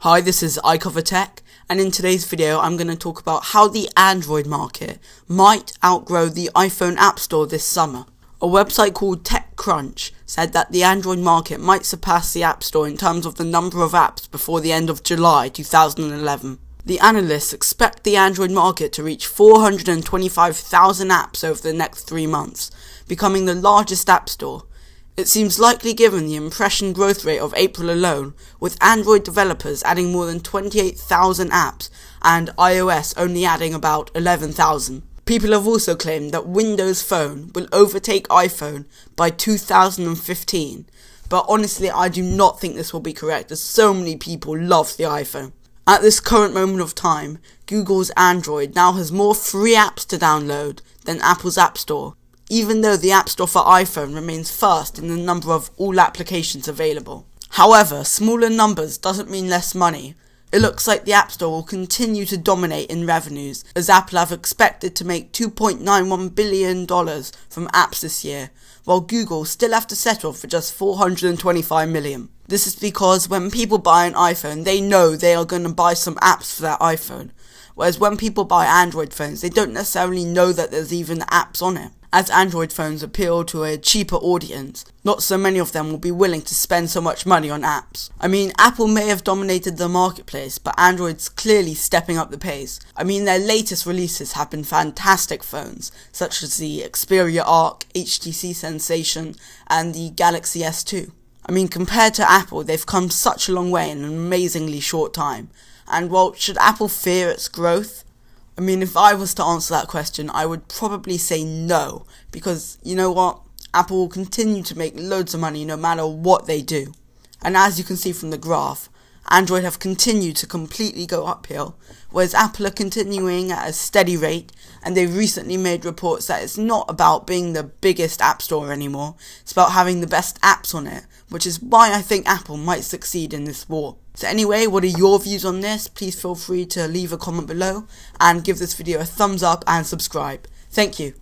Hi, this is iCoverTech, and in today's video I'm going to talk about how the Android market might outgrow the iPhone App Store this summer. A website called TechCrunch said that the Android market might surpass the App Store in terms of the number of apps before the end of July 2011. The analysts expect the Android market to reach 425,000 apps over the next 3 months, becoming the largest app store. It seems likely given the impression growth rate of April alone, with Android developers adding more than 28,000 apps and iOS only adding about 11,000. People have also claimed that Windows Phone will overtake iPhone by 2015, but honestly I do not think this will be correct, as so many people love the iPhone. At this current moment of time, Google's Android now has more free apps to download than Apple's App Store, even though the App Store for iPhone remains first in the number of all applications available. However, smaller numbers doesn't mean less money. It looks like the App Store will continue to dominate in revenues, as Apple have expected to make $2.91 billion from apps this year, while Google still have to settle for just $425 million. This is because when people buy an iPhone, they know they are going to buy some apps for that iPhone, whereas when people buy Android phones, they don't necessarily know that there's even apps on it. As Android phones appeal to a cheaper audience, not so many of them will be willing to spend so much money on apps. I mean, Apple may have dominated the marketplace, but Android's clearly stepping up the pace. I mean, their latest releases have been fantastic phones, such as the Xperia Arc, HTC Sensation, and the Galaxy S2. I mean, compared to Apple, they've come such a long way in an amazingly short time. And well, should Apple fear its growth? I mean, if I was to answer that question, I would probably say no, because you know what? Apple will continue to make loads of money no matter what they do. And as you can see from the graph, Android have continued to completely go uphill, whereas Apple are continuing at a steady rate, and they've recently made reports that it's not about being the biggest app store anymore, it's about having the best apps on it, which is why I think Apple might succeed in this war. So anyway, what are your views on this? Please feel free to leave a comment below, and give this video a thumbs up and subscribe. Thank you.